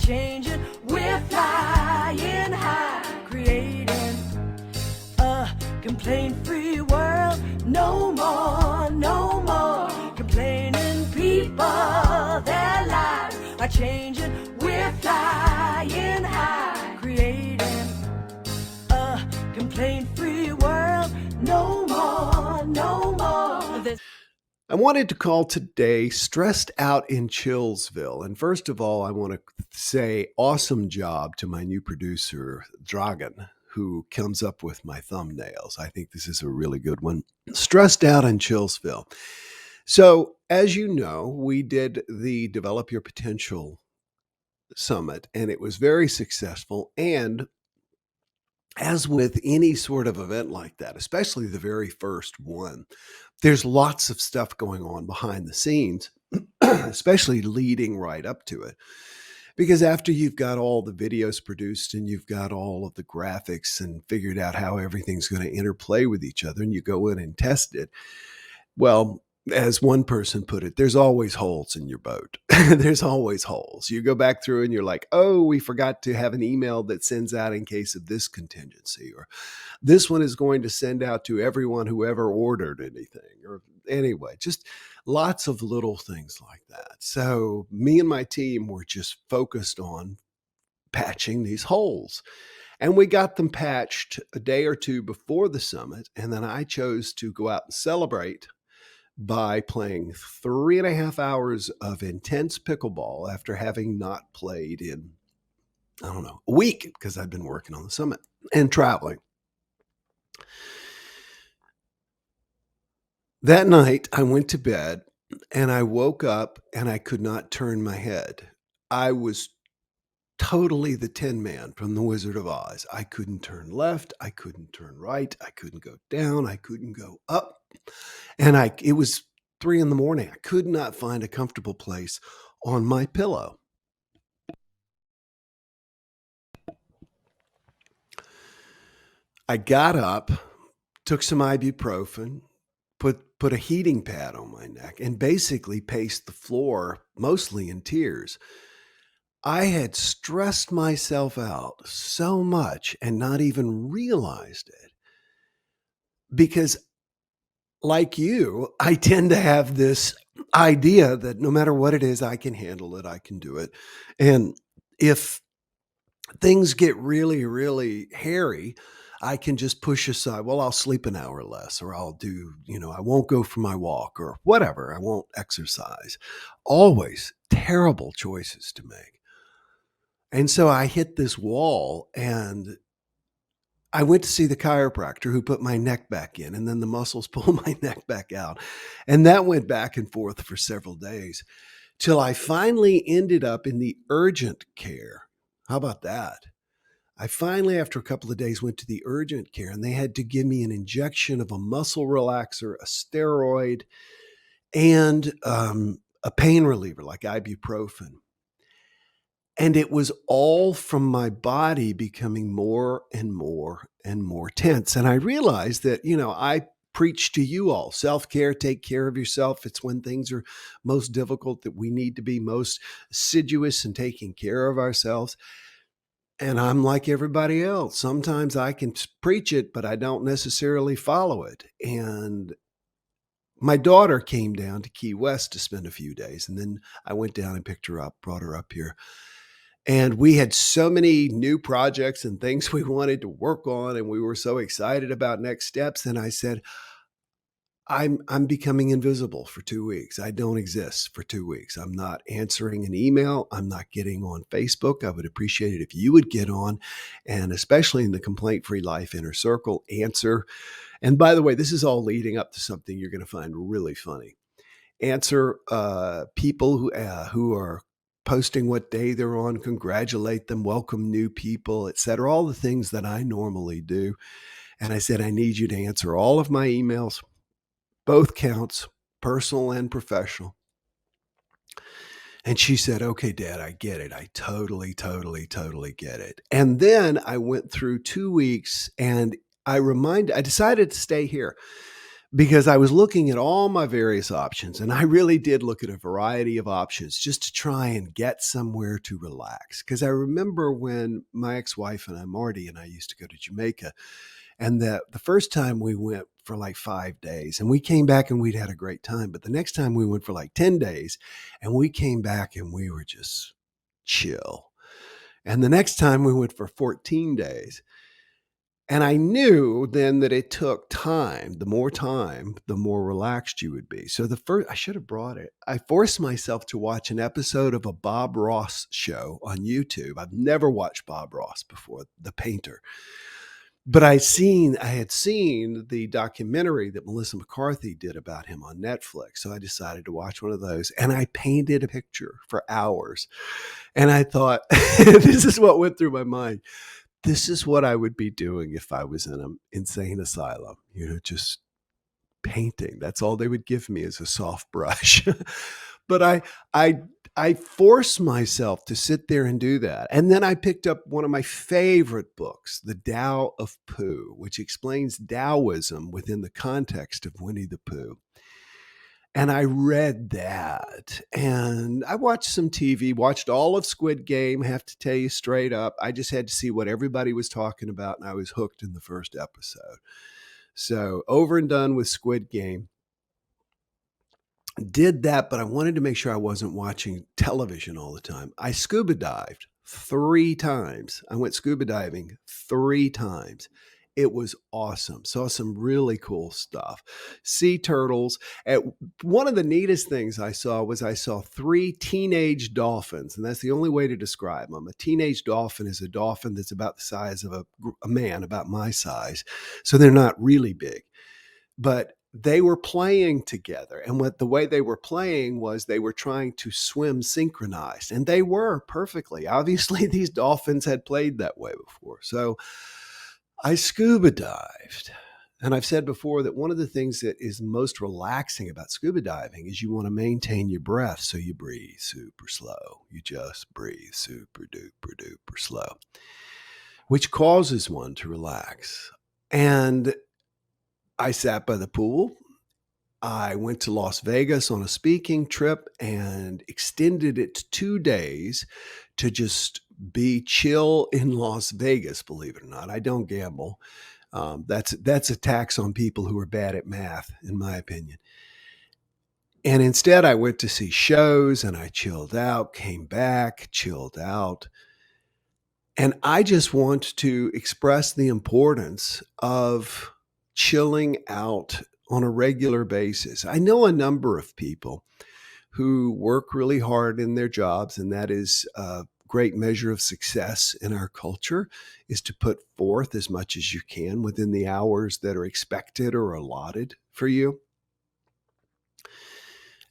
changing, we're flying high, creating a complaint-free world. No more, no more complaining people. Their lives are changing, we're flying high, creating a complaint-free world. No more, no more. I wanted to call today Stressed Out in Chillsville. And first of all, I want to say awesome job to my new producer, Dragan, who comes up with my thumbnails. I think this is a really good one. Stressed Out in Chillsville. So, as you know, we did the Develop Your Potential Summit, and it was very successful. And as with any sort of event like that, especially the very first one, there's lots of stuff going on behind the scenes, especially leading right up to it. Because after you've got all the videos produced and you've got all of the graphics and figured out how everything's going to interplay with each other, and you go in and test it, well, as one person put it, there's always holes in your boat. There's always holes. You go back through and you're like, oh, we forgot to have an email that sends out in case of this contingency, or this one is going to send out to everyone who ever ordered anything, or anyway, just lots of little things like that. So me and my team were just focused on patching these holes. And we got them patched a day or two before the summit. And then I chose to go out and celebrate by playing 3.5 hours of intense pickleball after having not played in, I don't know, a week, because I've been working on the summit and traveling. That night, I went to bed and I woke up and I could not turn my head. I was totally the Tin Man from The Wizard of Oz. I couldn't turn left. I couldn't turn right. I couldn't go down. I couldn't go up. And it was 3 a.m. I could not find a comfortable place on my pillow. I got up, took some ibuprofen, put a heating pad on my neck, and basically paced the floor, mostly in tears. I had stressed myself out so much and not even realized it, because like you, I tend to have this idea that no matter what it is, I can handle it, I can do it. And if things get really, really hairy, I can just push aside, well, I'll sleep an hour less, or I'll do, I won't go for my walk, or whatever. I won't exercise. Always terrible choices to make. And so I hit this wall, and I went to see the chiropractor, who put my neck back in, and then the muscles pull my neck back out. And that went back and forth for several days till I finally ended up in the urgent care. How about that? I finally, after a couple of days, went to the urgent care, and they had to give me an injection of a muscle relaxer, a steroid, and a pain reliever like ibuprofen. And it was all from my body becoming more and more and more tense. And I realized that, I preach to you all, self-care, take care of yourself. It's when things are most difficult that we need to be most assiduous in taking care of ourselves. And I'm like everybody else. Sometimes I can preach it, but I don't necessarily follow it. And my daughter came down to Key West to spend a few days. And then I went down and picked her up, brought her up here. And we had so many new projects and things we wanted to work on, and we were so excited about next steps. And I said, I'm becoming invisible for 2 weeks. I don't exist for 2 weeks. I'm not answering an email. I'm not getting on Facebook. I would appreciate it if you would get on, and especially in the Complaint-Free Life Inner Circle, answer. And by the way, this is all leading up to something you're going to find really funny. Answer people who are posting what day they're on, congratulate them, welcome new people, etc. All the things that I normally do. And I said, I need you to answer all of my emails, both counts, personal and professional. And she said, okay, Dad, I get it. I totally get it. And then I went through 2 weeks, and I decided to stay here because I was looking at all my various options, and I really did look at a variety of options just to try and get somewhere to relax. Because I remember when my ex-wife and I, Marty, and I used to go to Jamaica, and the first time we went for like 5 days, and we came back and we'd had a great time. But the next time we went for like 10 days, and we came back and we were just chill. And the next time we went for 14 days. And I knew then that it took time. The more relaxed you would be. So I should have brought it. I forced myself to watch an episode of a Bob Ross show on YouTube. I've never watched Bob Ross before, the painter. But I had seen the documentary that Melissa McCarthy did about him on Netflix. So I decided to watch one of those, and I painted a picture for hours. And I thought, this is what went through my mind. This is what I would be doing if I was in an insane asylum, just painting. That's all they would give me is a soft brush. But I forced myself to sit there and do that. And then I picked up one of my favorite books, The Tao of Pooh, which explains Taoism within the context of Winnie the Pooh. And I read that, and I watched some TV, watched all of Squid Game. Have to tell you straight up, I just had to see what everybody was talking about, and I was hooked in the first episode. So over and done with Squid Game. Did that, but I wanted to make sure I wasn't watching television all the time. I scuba dived 3 times. I went scuba diving 3 times. It was awesome. Saw some really cool stuff. Sea turtles. One of the neatest things I saw 3 teenage dolphins, and that's the only way to describe them. A teenage dolphin is a dolphin that's about the size of a man, about my size. So they're not really big. But they were playing together. And the way they were playing was they were trying to swim synchronized. And they were perfectly. Obviously, these dolphins had played that way before. So I scuba dived. And I've said before that one of the things that is most relaxing about scuba diving is you want to maintain your breath. So you breathe super slow. You just breathe super duper duper slow, which causes one to relax. And I sat by the pool. I went to Las Vegas on a speaking trip and extended it to 2 days to just be chill in Las Vegas, believe it or not. I don't gamble. That's a tax on people who are bad at math, in my opinion. And instead, I went to see shows and I chilled out, came back, chilled out. And I just want to express the importance of chilling out on a regular basis. I know a number of people who work really hard in their jobs, and that is a great measure of success in our culture, is to put forth as much as you can within the hours that are expected or allotted for you.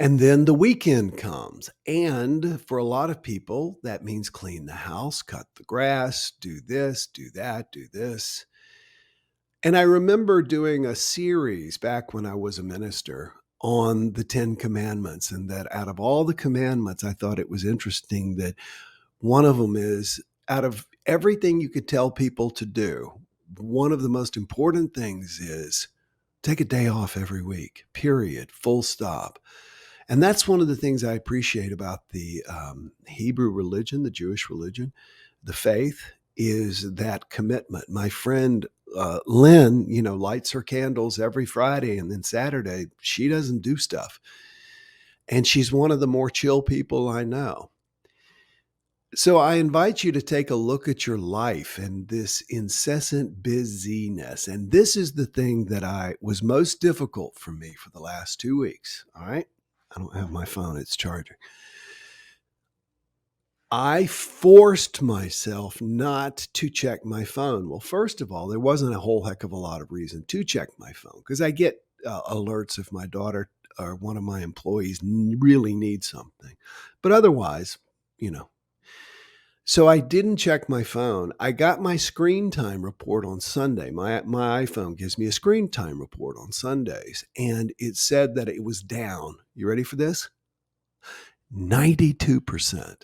And then the weekend comes. And for a lot of people, that means clean the house, cut the grass, do this, do that, do this. And I remember doing a series back when I was a minister on the 10 commandments, and that out of all the commandments, I thought it was interesting that one of them is, out of everything you could tell people to do, one of the most important things is take a day off every week, period, full stop. And that's one of the things I appreciate about the Hebrew religion, the Jewish religion, the faith, is that commitment. My friend Lynn, lights her candles every Friday, and then Saturday she doesn't do stuff. And she's one of the more chill people I know. So I invite you to take a look at your life and this incessant busyness. And this is the thing that was most difficult for me for the last 2 weeks. All right. I don't have my phone. It's charging. I forced myself not to check my phone. Well, first of all, there wasn't a whole heck of a lot of reason to check my phone, because I get alerts if my daughter or one of my employees really needs something. But otherwise, So I didn't check my phone. I got my screen time report on Sunday. My iPhone gives me a screen time report on Sundays, and it said that it was down. You ready for this? 92%.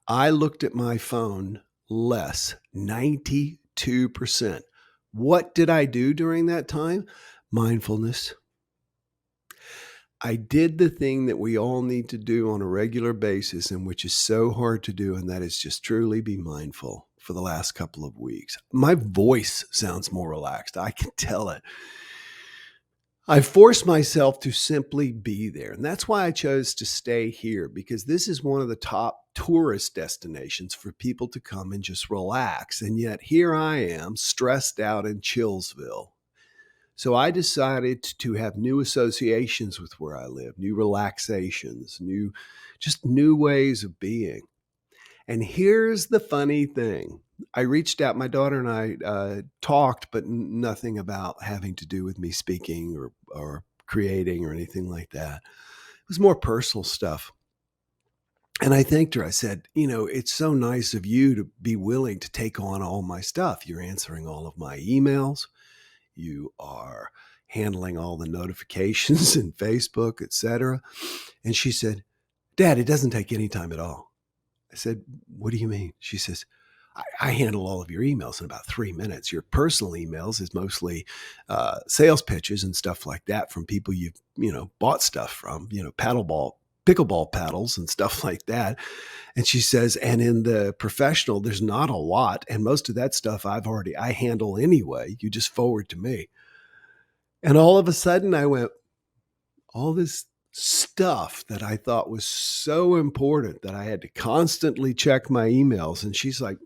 I looked at my phone less, 92%. What did I do during that time? Mindfulness. I did the thing that we all need to do on a regular basis and which is so hard to do, and that is just truly be mindful for the last couple of weeks. My voice sounds more relaxed. I can tell it. I forced myself to simply be there. And that's why I chose to stay here, because this is one of the top tourist destinations for people to come and just relax. And yet here I am, stressed out in Chillsville. So I decided to have new associations with where I live, new relaxations, just new ways of being. And here's the funny thing. I reached out, my daughter and I talked, but nothing about having to do with me speaking or creating or anything like that. It was more personal stuff. And I thanked her. I said, it's so nice of you to be willing to take on all my stuff. You're answering all of my emails. You are handling all the notifications in Facebook, etc. And she said, Dad, it doesn't take any time at all. I said, what do you mean? She says, I handle all of your emails in about 3 minutes. Your personal emails is mostly sales pitches and stuff like that from people you've, bought stuff from, pickleball paddles and stuff like that. And she says, and in the professional, there's not a lot. And most of that stuff I handle anyway. You just forward to me. And all of a sudden I went, all this stuff that I thought was so important that I had to constantly check my emails. And she's like,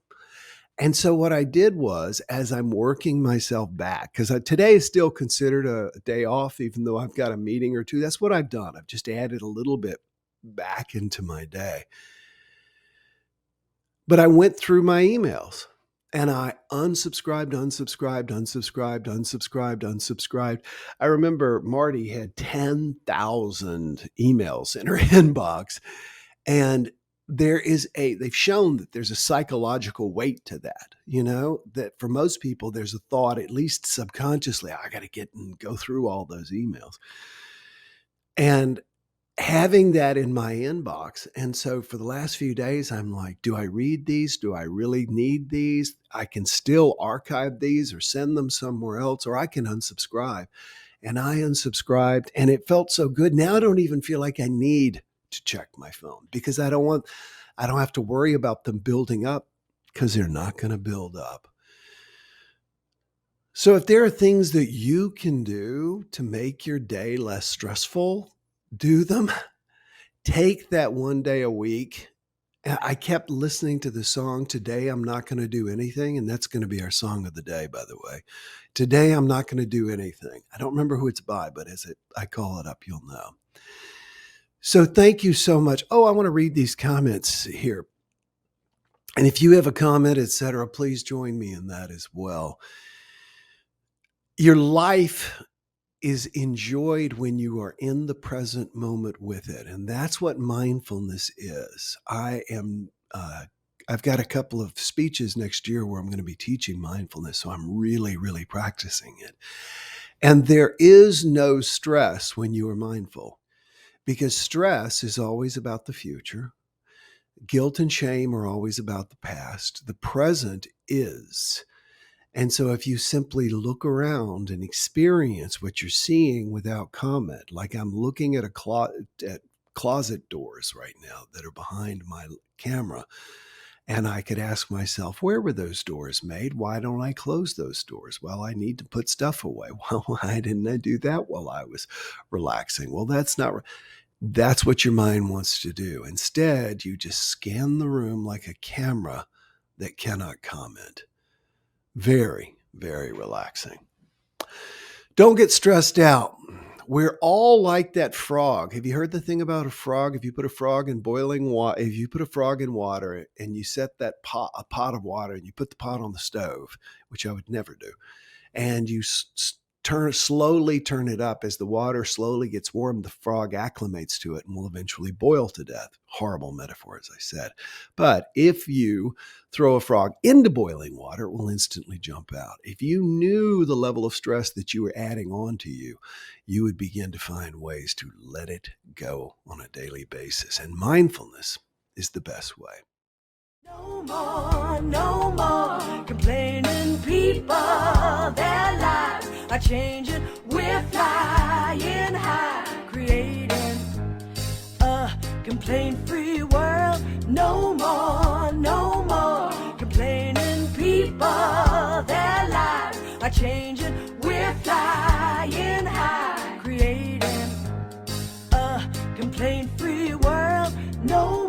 and so what I did was, as I'm working myself back, because today is still considered a day off, even though I've got a meeting or two, that's what I've done. I've just added a little bit back into my day. But I went through my emails and I unsubscribed. I remember Marty had 10,000 emails in her inbox. And they've shown that there's a psychological weight to that, that for most people, there's a thought, at least subconsciously, I got to get and go through all those emails. And having that in my inbox. And so for the last few days, I'm like, do I read these? Do I really need these? I can still archive these or send them somewhere else, or I can unsubscribe. And I unsubscribed and it felt so good. Now I don't even feel like I need to check my phone because I don't have to worry about them building up, because they're not going to build up. So if there are things that you can do to make your day less stressful, do them. Take that one day a week. I kept listening to the song, Today I'm Not Going to Do Anything, and that's going to be our song of the day, by the way. Today I'm not going to do anything. I don't remember who it's by, but I call it up, you'll know. So thank you so much. Oh, I want to read these comments here. And if you have a comment, etc., please join me in that as well. Your life is enjoyed when you are in the present moment with it. And that's what mindfulness is. I've got a couple of speeches next year where I'm going to be teaching mindfulness. So I'm really, really practicing it. And there is no stress when you are mindful, because stress is always about the future. Guilt and shame are always about the past. The present is. And so if you simply look around and experience what you're seeing without comment, like I'm looking at at closet doors right now that are behind my camera, and I could ask myself, where were those doors made? Why don't I close those doors? Well, I need to put stuff away. Well, why didn't I do that while I was relaxing? Well, that's what your mind wants to do. Instead, you just scan the room like a camera that cannot comment. Very, very relaxing. Don't get stressed out. We're all like that frog. Have you heard the thing about a frog? If you put a frog in water and you set a pot of water and you put the pot on the stove, which I would never do, and you slowly turn it up as the water slowly gets warm, the frog acclimates to it and will eventually boil to death. Horrible metaphor, as I said. But if you throw a frog into boiling water, it will instantly jump out. If you knew the level of stress that you were adding on to you, you would begin to find ways to let it go on a daily basis. And mindfulness is the best way. No more complaining people. Their lives are changing. We're flying high, creating a complaint-free world. No more complaining people. Their lives are changing. We're flying high, creating a complaint-free world. No